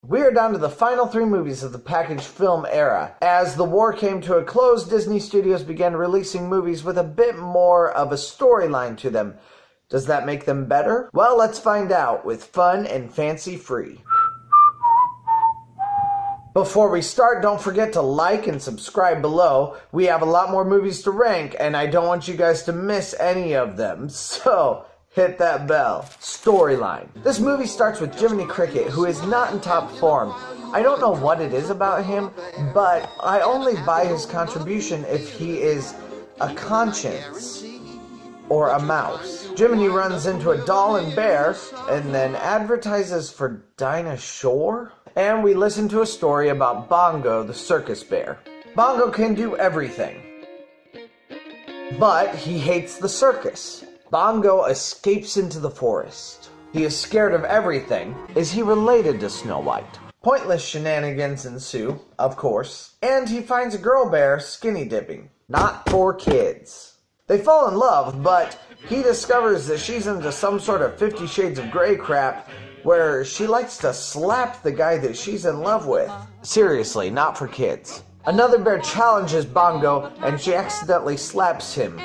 We are down to the final 3 movies of the packaged film era. As the war came to a close, Disney Studios began releasing movies with a bit more of a storyline to them. Does that make them better? Well, let's find out with Fun and Fancy Free. Before we start, don't forget to like and subscribe below. We have a lot more movies to rank, and I don't want you guys to miss any of them. So, hit that bell. Storyline. This movie starts with Jiminy Cricket, who is not in top form. I don't know what it is about him, but I only buy his contribution if he is a conscience or a mouse. Jiminy runs into a doll and bear, and then advertises for Dinah Shore? And we listen to a story about Bongo the circus bear. Bongo can do everything, but he hates the circus. Bongo escapes into the forest. He is scared of everything. Is he related to Snow White? Pointless shenanigans ensue, of course, and he finds a girl bear skinny dipping. Not for kids. They fall in love, but he discovers that she's into some sort of 50 Shades of Grey crap where she likes to slap the guy that she's in love with. Seriously, not for kids. Another bear challenges Bongo, and she accidentally slaps him,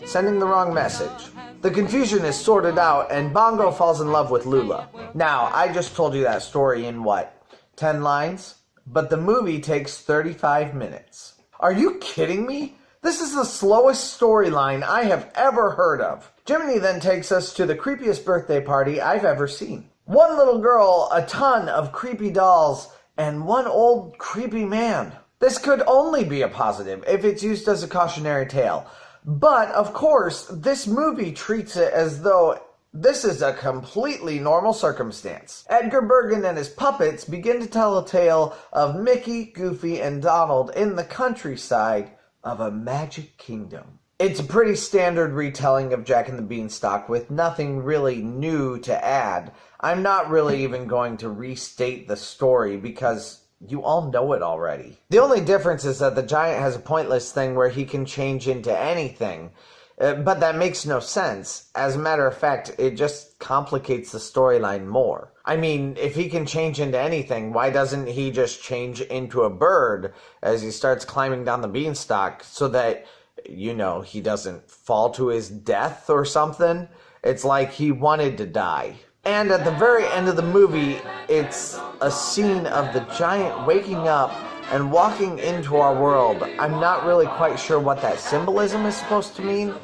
sending the wrong message. The confusion is sorted out, and Bongo falls in love with Lula. Now, I just told you that story in what, 10 lines? But the movie takes 35 minutes. Are you kidding me? This is the slowest storyline I have ever heard of. Jiminy then takes us to the creepiest birthday party I've ever seen. One little girl, a ton of creepy dolls, and one old creepy man. This could only be a positive if it's used as a cautionary tale. But, of course, this movie treats it as though this is a completely normal circumstance. Edgar Bergen and his puppets begin to tell a tale of Mickey, Goofy, and Donald in the countryside of a magic kingdom. It's a pretty standard retelling of Jack and the Beanstalk with nothing really new to add. I'm not really even going to restate the story because you all know it already. The only difference is that the giant has a pointless thing where he can change into anything. But that makes no sense. As a matter of fact, it just complicates the storyline more. I mean, if he can change into anything, why doesn't he just change into a bird as he starts climbing down the beanstalk so that, you know, he doesn't fall to his death or something? It's like he wanted to die. And at the very end of the movie, it's a scene of the giant waking up and walking into our world. I'm not really quite sure what that symbolism is supposed to mean,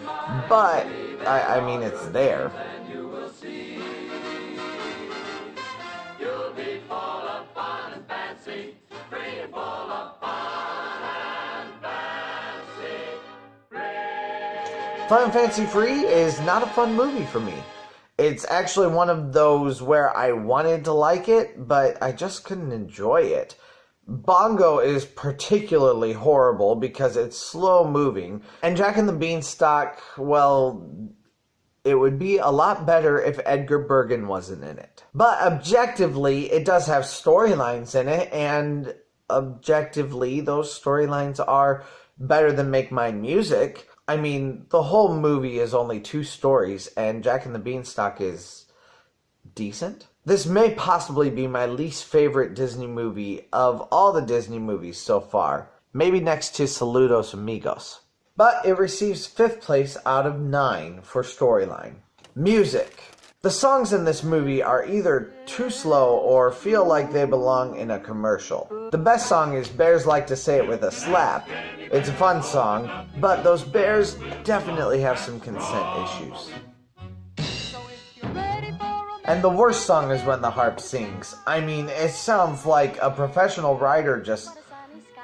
but I mean, it's there. Fun and Fancy Free is not a fun movie for me. It's actually one of those where I wanted to like it, but I just couldn't enjoy it. Bongo is particularly horrible because it's slow moving, and Jack and the Beanstalk, well, it would be a lot better if Edgar Bergen wasn't in it. But objectively, it does have storylines in it, and objectively, those storylines are better than Make Mine Music. I mean, the whole movie is only 2 stories, and Jack and the Beanstalk is decent. This may possibly be my least favorite Disney movie of all the Disney movies so far. Maybe next to Saludos Amigos. But it receives 5th place out of 9 for storyline. Music. The songs in this movie are either too slow or feel like they belong in a commercial. The best song is Bears Like to Say It With a Slap. It's a fun song, but those bears definitely have some consent issues. And the worst song is When the Harp Sings. I mean, it sounds like a professional writer just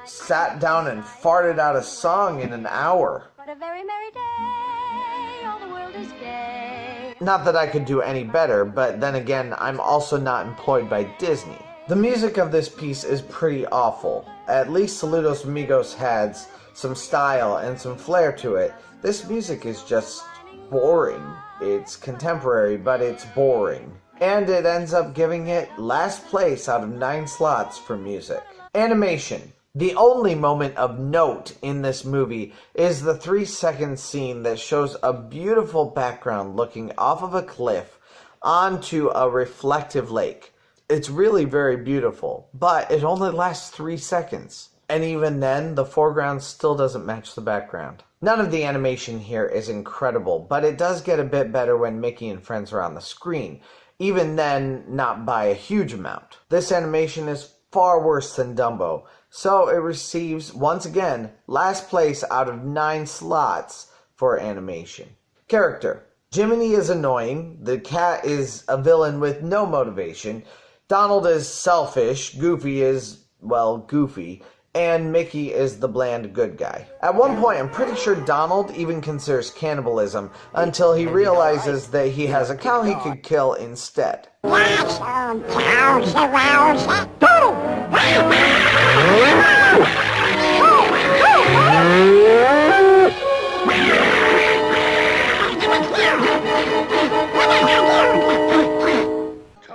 sat down and farted out a song in an hour. What a very merry day, all the world is gay. Not that I could do any better, but then again, I'm also not employed by Disney. The music of this piece is pretty awful. At least Saludos Amigos has some style and some flair to it. This music is just boring. It's contemporary, but it's boring. And it ends up giving it last place out of 9 slots for music. Animation. The only moment of note in this movie is the 3-second scene that shows a beautiful background looking off of a cliff onto a reflective lake. It's really very beautiful, but it only lasts 3 seconds. And even then, the foreground still doesn't match the background. None of the animation here is incredible, but it does get a bit better when Mickey and friends are on the screen. Even then, not by a huge amount. This animation is far worse than Dumbo, so it receives, once again, last place out of 9 slots for animation. Character. Jiminy is annoying, the cat is a villain with no motivation, Donald is selfish, Goofy is, well, goofy, and Mickey is the bland good guy. At one point, I'm pretty sure Donald even considers cannibalism until he realizes that he has a cow he could kill instead.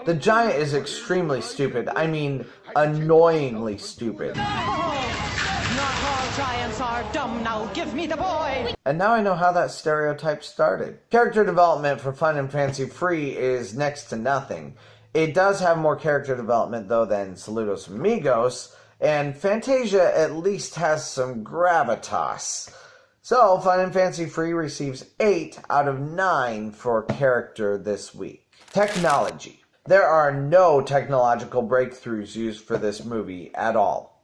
The giant is extremely stupid. I mean, annoyingly stupid. Not all giants are dumb, now give me the boy! And now I know how that stereotype started. Character development for Fun and Fancy Free is next to nothing. It does have more character development though than Saludos Amigos, and Fantasia at least has some gravitas. So Fun and Fancy Free receives 8 out of 9 for character this week. Technology. There are no technological breakthroughs used for this movie at all.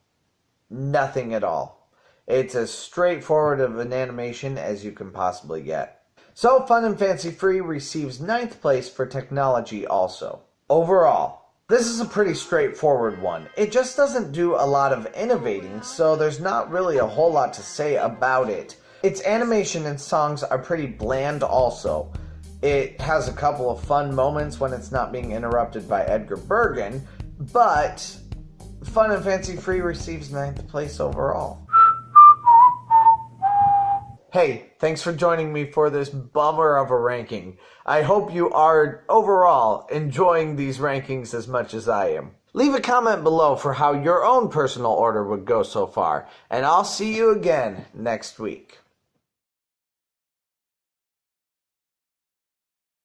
Nothing at all. It's as straightforward of an animation as you can possibly get. So Fun and Fancy Free receives 9th place for technology also. Overall, this is a pretty straightforward one. It just doesn't do a lot of innovating, so there's not really a whole lot to say about it. Its animation and songs are pretty bland also. It has a couple of fun moments when it's not being interrupted by Edgar Bergen, but Fun and Fancy Free receives 9th place overall. Hey, thanks for joining me for this bummer of a ranking. I hope you are overall enjoying these rankings as much as I am. Leave a comment below for how your own personal order would go so far, and I'll see you again next week.